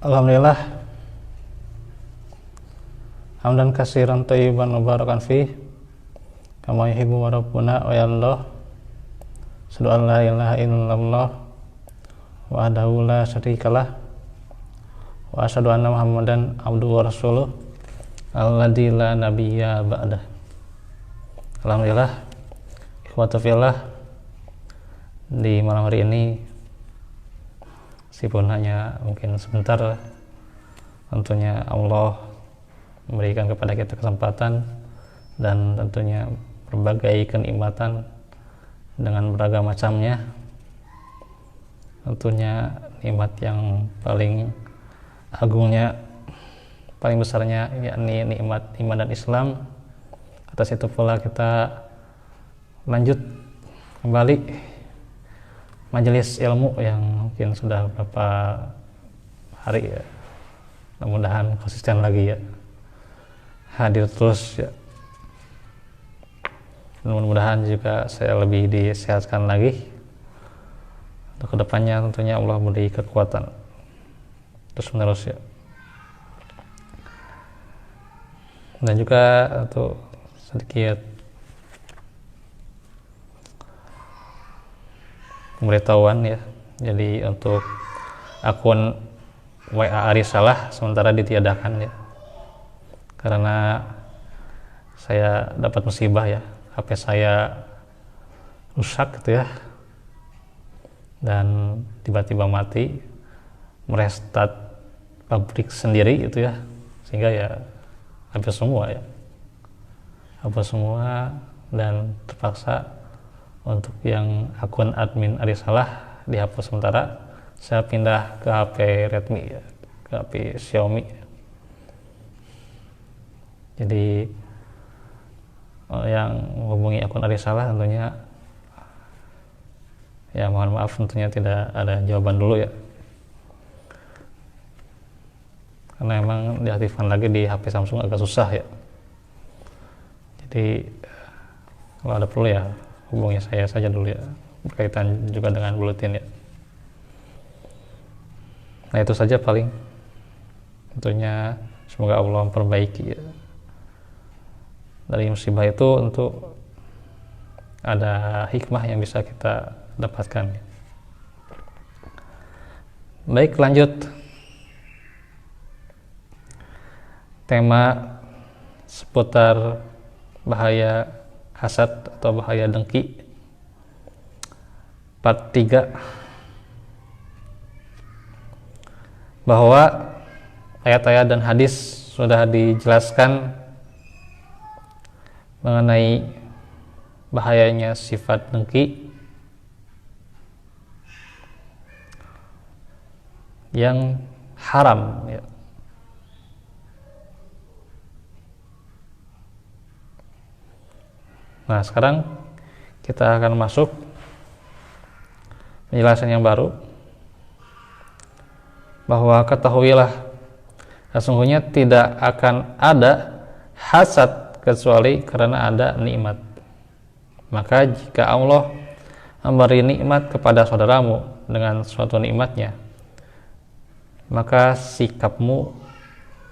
Alhamdulillah, hamdan katsiran thayyiban mubarakan fi kama yuhibbu rabbuna wa yardah. Asyhadu an la ilaha illallah wahdahu la syarikalah wa asyhadu anna Muhammadan abduhu wa rasuluh alladzi la nabiyya ba'dah. Alhamdulillah, ikhwatu fillah, di malam hari ini meskipun hanya mungkin sebentar, tentunya Allah memberikan kepada kita kesempatan dan tentunya berbagai kenikmatan dengan beragam macamnya. Tentunya nikmat yang paling agungnya, paling besarnya, yakni nikmat iman dan Islam. Atas itu pula kita lanjut kembali majelis ilmu yang mungkin sudah beberapa hari ya, mudah-mudahan konsisten lagi ya, hadir terus ya. Mudah-mudahan juga saya lebih disehatkan lagi untuk kedepannya. Tentunya Allah beri kekuatan terus menerus ya. Dan juga untuk sedikit pemberitahuan ya, jadi untuk akun WA Arisalah sementara ditiadakan ya, karena saya dapat musibah ya, HP saya rusak gitu ya, dan tiba-tiba mati, merestart pabrik sendiri gitu ya, sehingga ya hapus semua ya, hapus semua, dan terpaksa untuk yang akun admin Arisalah dihapus sementara. Saya pindah ke HP Redmi ya, ke HP Xiaomi. Jadi yang menghubungi akun Arisalah tentunya ya mohon maaf, tentunya tidak ada jawaban dulu ya, karena emang diaktifkan lagi di HP Samsung agak susah ya. Jadi kalau ada perlu ya hubungi saya saja dulu ya, berkaitan juga dengan buletin ya. Nah itu saja paling, tentunya semoga Allah memperbaiki ya. Dari musibah itu untuk ada hikmah yang bisa kita dapatkan. Baik, lanjut tema seputar bahaya hasad atau bahaya dengki part 3, bahwa ayat-ayat dan hadis sudah dijelaskan mengenai bahayanya sifat dengki yang haram ya. Nah sekarang kita akan masuk penjelasan yang baru, bahwa ketahuilah sesungguhnya tidak akan ada hasad kecuali karena ada nikmat. Maka jika Allah memberi nikmat kepada saudaramu dengan suatu nikmatnya, maka sikapmu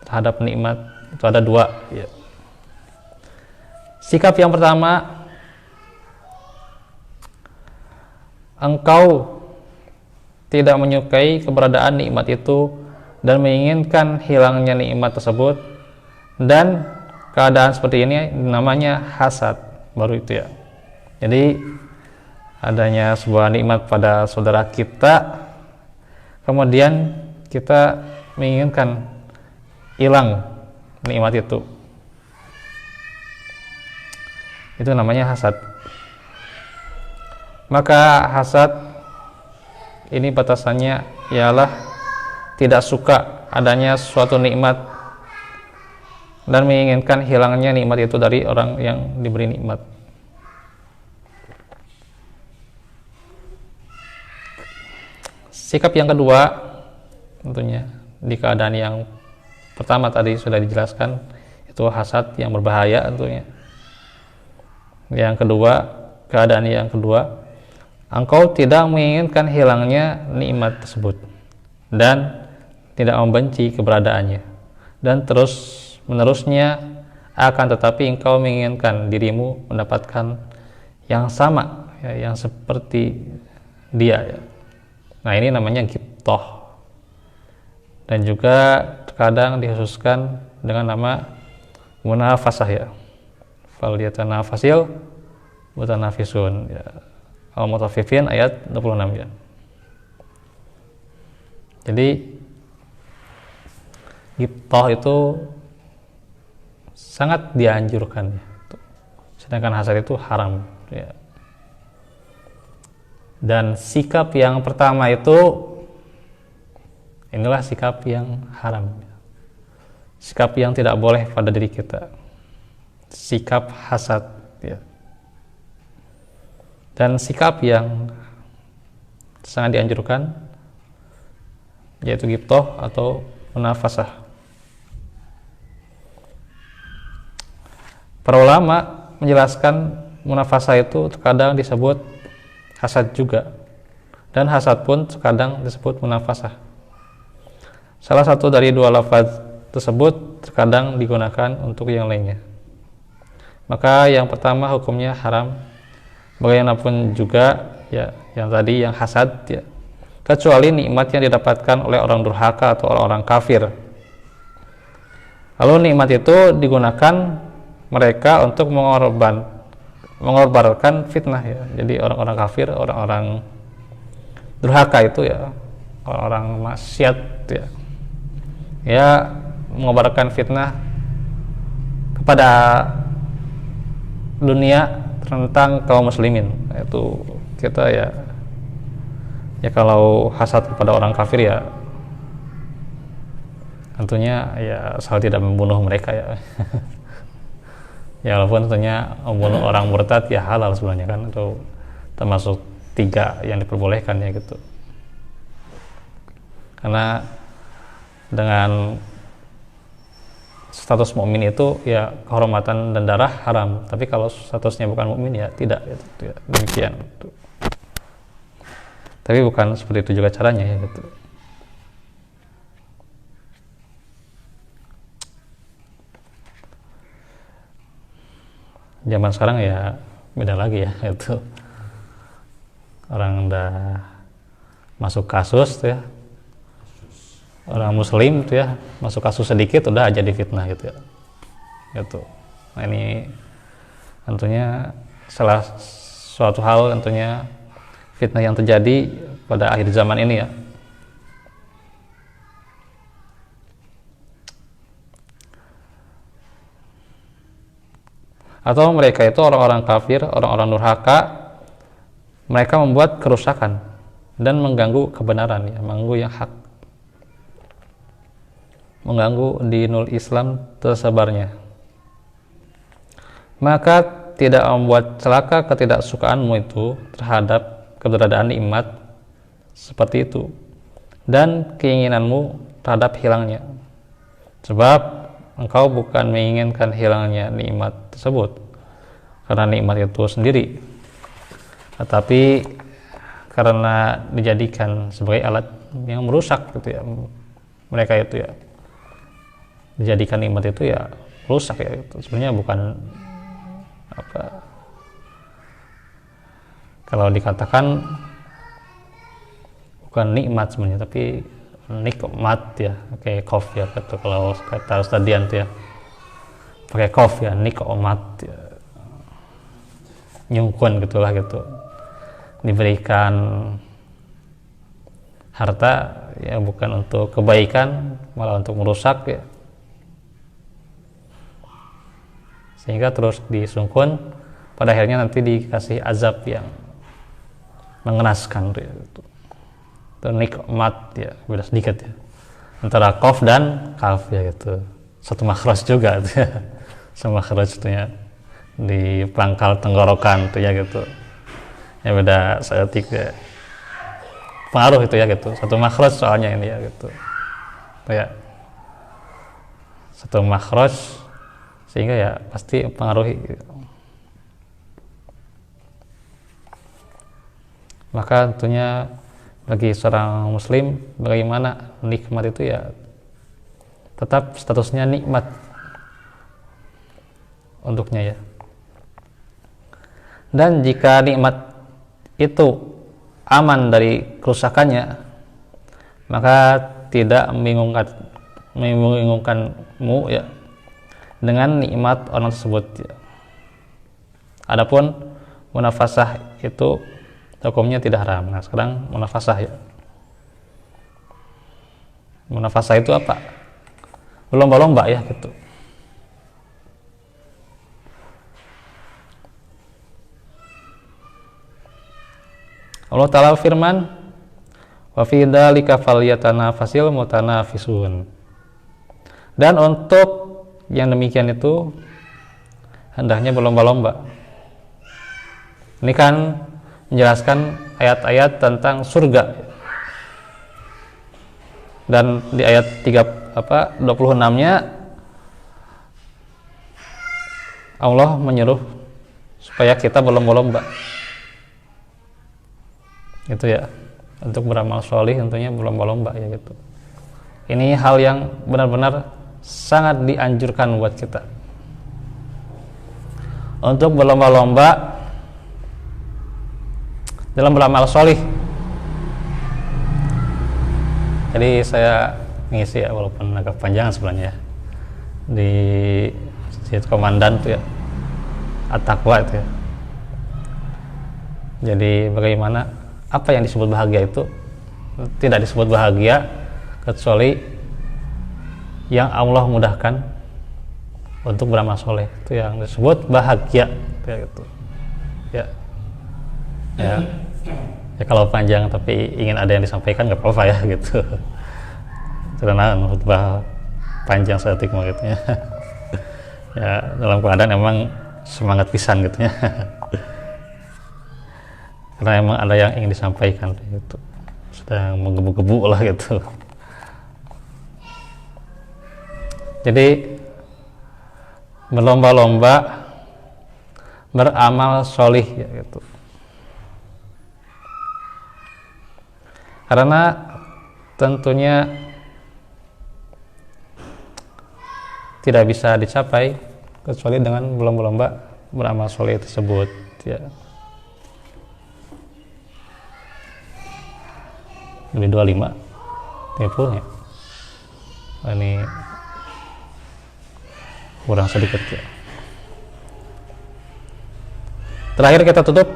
terhadap nikmat itu ada dua ya. Sikap yang pertama, engkau tidak menyukai keberadaan nikmat itu dan menginginkan hilangnya nikmat tersebut, dan keadaan seperti ini namanya hasad, baru itu ya. Jadi adanya sebuah nikmat pada saudara kita, kemudian kita menginginkan hilang nikmat itu namanya hasad. Maka hasad ini batasannya ialah tidak suka adanya suatu nikmat dan menginginkan hilangnya nikmat itu dari orang yang diberi nikmat. Sikap yang kedua, tentunya di keadaan yang pertama tadi sudah dijelaskan, itu hasad yang berbahaya tentunya. Yang kedua, keadaan yang kedua, engkau tidak menginginkan hilangnya nikmat tersebut dan tidak membenci keberadaannya, dan terus menerusnya, akan tetapi engkau menginginkan dirimu mendapatkan yang sama, ya, yang seperti dia, ya. Nah, ini namanya ghibthah, dan juga terkadang dikhususkan dengan nama munafasah, ya. Falyatanafasil mutanafisun, ya. Al-Mutaffifin ayat 26, ya. Jadi ghibthah itu sangat dianjurkan, ya. Sedangkan hasad itu haram, ya. Dan sikap yang pertama itu, inilah sikap yang haram, ya. Sikap yang tidak boleh pada diri kita, sikap hasad, ya. Dan sikap yang sangat dianjurkan yaitu ghibthah atau munafasah. Para ulama menjelaskan munafasah itu terkadang disebut hasad juga, dan hasad pun terkadang disebut munafasah. Salah satu dari dua lafaz tersebut terkadang digunakan untuk yang lainnya. Maka yang pertama hukumnya haram, bagaimanapun juga, ya, yang tadi yang hasad, ya, kecuali nikmat yang didapatkan oleh orang durhaka atau orang-orang kafir. Lalu nikmat itu digunakan mereka untuk mengorbankan fitnah, ya. Jadi orang-orang kafir, orang-orang durhaka itu, ya, orang-orang maksiat, ya, ya, mengobarkan fitnah kepada dunia tentang kaum muslimin. Itu kita, ya kalau hasad kepada orang kafir, ya tentunya ya asal tidak membunuh mereka, ya. Ya walaupun tentunya membunuh orang murtad ya halal sebenarnya kan, atau termasuk 3 yang diperbolehkan, ya gitu. Karena dengan status mukmin itu ya kehormatan dan darah haram, tapi kalau statusnya bukan mukmin ya tidak, ya, demikian. Tapi bukan seperti itu juga caranya, ya gitu. Zaman sekarang ya beda lagi, ya, itu orang udah masuk kasus, ya, orang muslim tuh, ya, masuk kasus sedikit udah aja difitnah gitu, ya, gitu. Nah, ini tentunya salah suatu hal, tentunya fitnah yang terjadi pada akhir zaman ini, ya. Atau mereka itu orang-orang kafir, orang-orang durhaka, mereka membuat kerusakan dan mengganggu kebenaran, ya, mengganggu yang hak, mengganggu dinul Islam tersebarnya. Maka tidak membuat celaka ketidaksukaanmu itu terhadap keberadaan nikmat seperti itu, dan keinginanmu terhadap hilangnya, sebab engkau bukan menginginkan hilangnya nikmat tersebut karena nikmat itu sendiri, tetapi karena dijadikan sebagai alat yang merusak, gitu, ya. Mereka itu, ya, dijadikan nikmat itu ya rusak, ya, gitu. Sebenarnya bukan apa, kalau dikatakan bukan nikmat sebenarnya, tapi nikmat, ya, pakai kof, ya, gitu. Kalau kata Ustaz Dian tuh, ya, pakai kof, ya, nikmat, ya, nyungkun gitulah, gitu. Diberikan harta ya bukan untuk kebaikan, malah untuk merusak, ya. Sehingga terus disungkun, pada akhirnya nanti dikasih azab yang mengenaskan, ya, gitu. Nikmat, ya, beda sedikit, ya, antara qaf dan kaf, ya, gitu. Satu makhraj juga, ya. Sama makhraj itu, ya, di pangkal tenggorokan tuh, ya, gitu. Ya beda seetik, ya. Pengaruh itu, ya, gitu. Satu makhraj soalnya ini, ya, gitu. Tuh, ya. Satu makhraj sehingga ya pasti pengaruhi, gitu. Maka tentunya bagi seorang muslim, bagaimana nikmat itu ya tetap statusnya nikmat untuknya ya. Dan jika nikmat itu aman dari kerusakannya, maka tidak membingungkanmu ya dengan nikmat orang tersebut ya. Adapun munafasah itu hukumnya tidak haram. Nah, sekarang munafasah ya. Munafasah itu apa? Berlomba-lomba ya gitu. Allah Ta'ala firman, wa fi dzalika falyatanafasil mutanafisun. Dan untuk yang demikian itu hendaknya berlomba-lomba. Ini kan menjelaskan ayat-ayat tentang surga. Dan di ayat 26-nya Allah menyuruh supaya kita berlomba-lomba. Itu ya, untuk beramal sholih tentunya berlomba-lomba ya gitu. Ini hal yang benar-benar sangat dianjurkan buat kita untuk berlomba-lomba dalam beramal sholih. Jadi saya ngisi ya, walaupun agak panjang sebenarnya ya, di Masjid Komandan tuh ya, At-Taqwa itu ya. Jadi bagaimana, apa yang disebut bahagia itu tidak disebut bahagia kecuali yang Allah mudahkan untuk beramal soleh, itu yang disebut bahagia gitu ya. Ya kalau panjang tapi ingin ada yang disampaikan nggak apa-apa ya gitu, karena khutbah panjang sedetik mau gitu ya. Ya dalam keadaan emang semangat pisan gitu ya. Karena emang ada yang ingin disampaikan gitu, sedang menggebu-gebu lah gitu. Jadi berlomba-lomba beramal sholih ya gitu. Karena tentunya tidak bisa dicapai kecuali dengan berlomba-lomba beramal sholih tersebut ya. Ini 25 30 ya. Ini kurang sedikit ya. Terakhir kita tutup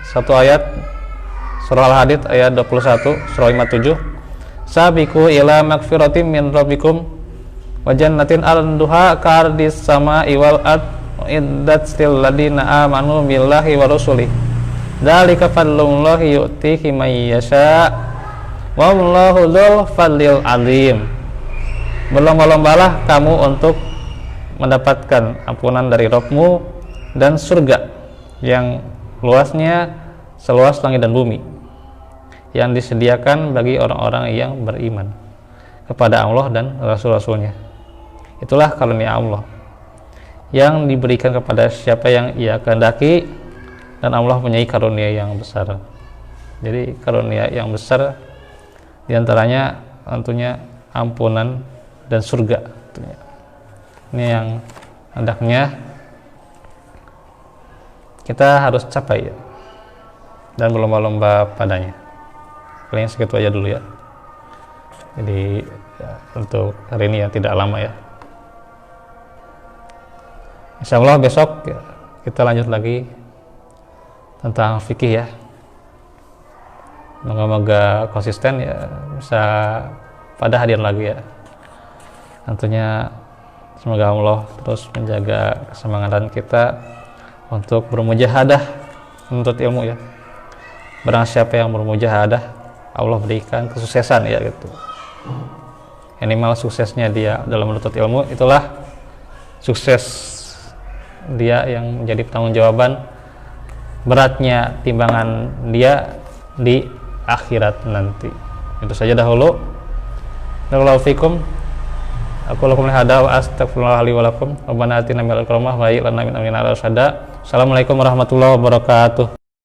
satu ayat surah Al-Hadid ayat 21, surah 57. Sabiqu ila magfiratin min rabbikum wa jannatin arduha kardis sama'i wal ard iddat lil ladina amanu billahi wa rasulih. Dzalika fadlullahi yu'tihi may yasha'. Wallahu dzul fadlil azim. Berlomba-lombalah kamu untuk mendapatkan ampunan dari Rabbmu dan surga yang luasnya seluas langit dan bumi, yang disediakan bagi orang-orang yang beriman kepada Allah dan Rasul-Rasulnya. Itulah karunia Allah yang diberikan kepada siapa yang Ia kehendaki, dan Allah mempunyai karunia yang besar. Jadi karunia yang besar diantaranya tentunya ampunan dan surga tentunya. Ini yang hendaknya kita harus capai ya, dan berlomba-lomba padanya. Paling segitu aja dulu ya. Jadi ya, untuk hari ini ya tidak lama ya. Insya Allah besok ya, kita lanjut lagi tentang fikih ya. Moga-moga konsisten ya, bisa pada hadir lagi ya. Tentunya semoga Allah terus menjaga kesemangatan kita untuk bermujahadah menuntut ilmu ya. Barang siapa yang bermujahadah, Allah berikan kesuksesan ya gitu. Minimal suksesnya dia dalam menuntut ilmu, itulah sukses dia yang menjadi pertanggungjawaban beratnya timbangan dia di akhirat nanti. Itu saja dahulu. Barakallahu fikum. Aku lakum hada wa astaghfirullah li wa lakum. Rabbana atina minal rahmah wa hab lana min amrina rashada. Assalamualaikum warahmatullahi wabarakatuh.